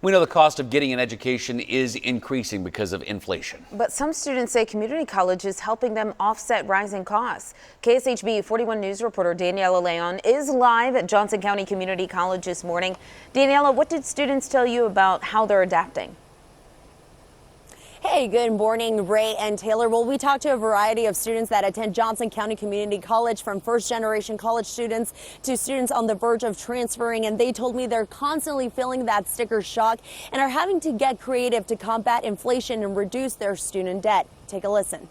We know the cost of getting an education is increasing because of inflation. But some students say community college is helping them offset rising costs. KSHB 41 News reporter Daniela Leon is live at Johnson County Community College this morning. Daniela, what did students tell you about how they're adapting? Hey, good morning, Ray and Taylor. Well, we talked to a variety of students that attend Johnson County Community College, from first-generation college students to students on the verge of transferring, and they told me they're constantly feeling that sticker shock and are having to get creative to combat inflation and reduce their student debt. Take a listen.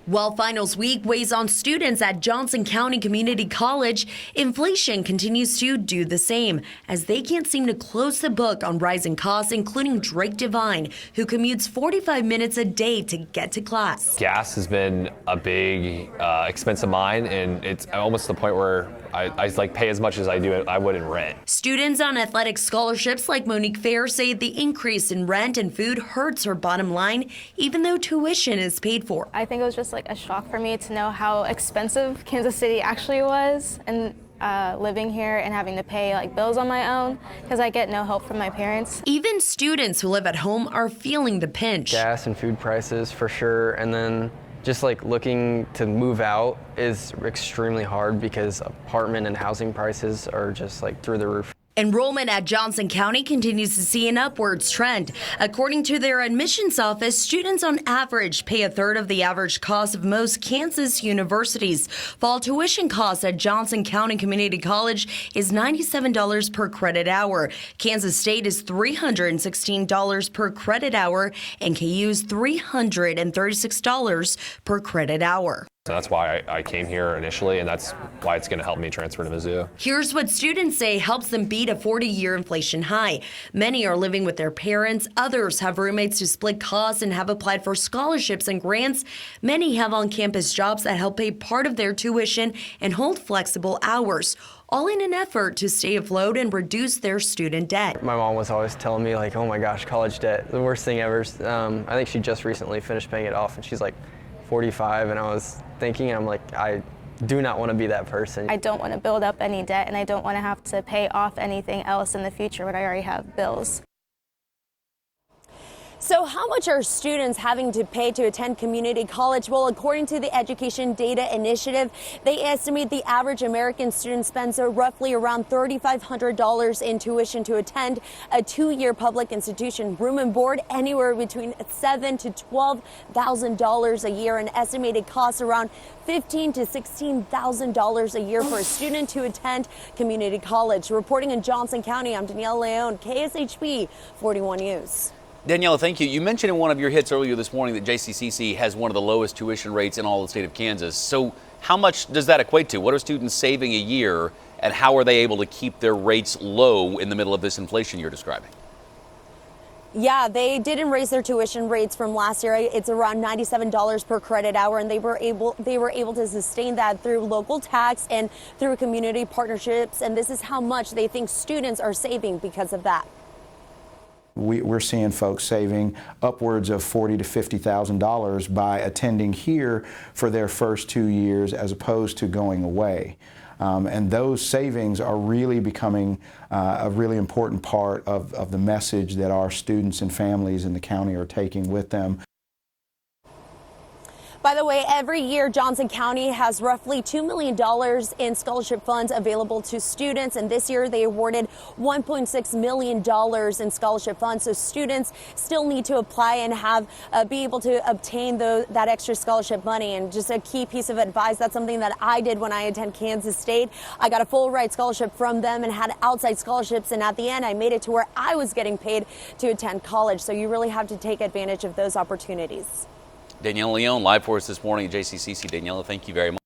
While finals week weighs on students at Johnson County Community College, inflation continues to do the same, as they can't seem to close the book on rising costs, including Drake Devine, who commutes 45 minutes a day to get to class. Gas has been a big expense of mine, and it's almost to the point where I like pay as much as I would in rent. Students on athletic scholarships like Monique Fair say the increase in rent and food hurts her bottom line, even though tuition is paid for. I think it was just like a shock for me to know how expensive Kansas City actually was, and living here and having to pay like bills on my own because I get no help from my parents. Even students who live at home are feeling the pinch. Gas and food prices for sure, and then just like looking to move out is extremely hard because apartment and housing prices are just like through the roof. Enrollment at Johnson County continues to see an upwards trend. According to their admissions office, students on average pay a third of the average cost of most Kansas universities. Fall tuition costs at Johnson County Community College is $97 per credit hour. Kansas State is $316 per credit hour, and KU is $336 per credit hour. So that's why I came here initially, and that's why it's going to help me transfer to Mizzou. Here's what students say helps them beat a 40-year inflation high. Many are living with their parents. Others have roommates to split costs and have applied for scholarships and grants. Many have on-campus jobs that help pay part of their tuition and hold flexible hours, all in an effort to stay afloat and reduce their student debt. My mom was always telling me like, oh my gosh, college debt, the worst thing ever. I think she just recently finished paying it off, and she's like 45, and I was thinking, I'm like, I do not want to be that person. I don't want to build up any debt, and I don't want to have to pay off anything else in the future when I already have bills. So how much are students having to pay to attend community college? Well, according to the Education Data Initiative, they estimate the average American student spends roughly around $3,500 in tuition to attend a two-year public institution. Room and board anywhere between $7,000 to $12,000 a year, and estimated costs around $15,000 to $16,000 a year for a student to attend community college. Reporting in Johnson County, I'm Danielle Leon, KSHB 41 News. Daniela, thank you. You mentioned in one of your hits earlier this morning that JCCC has one of the lowest tuition rates in all the state of Kansas. So how much does that equate to? What are students saving a year, and how are they able to keep their rates low in the middle of this inflation you're describing? Yeah, they didn't raise their tuition rates from last year. It's around $97 per credit hour, and they were able to sustain that through local tax and through community partnerships. And this is how much they think students are saving because of that. We're seeing folks saving upwards of $40,000 to $50,000 by attending here for their first 2 years as opposed to going away. And those savings are really becoming a really important part of the message that our students and families in the county are taking with them. By the way, every year Johnson County has roughly $2 million in scholarship funds available to students, and this year they awarded $1.6 million in scholarship funds. So students still need to apply and be able to obtain that extra scholarship money. And just a key piece of advice, that's something that I did when I attended Kansas State. I got a full ride scholarship from them and had outside scholarships, and at the end I made it to where I was getting paid to attend college. So you really have to take advantage of those opportunities. Daniela Leon live for us this morning at JCCC. Daniela, thank you very much.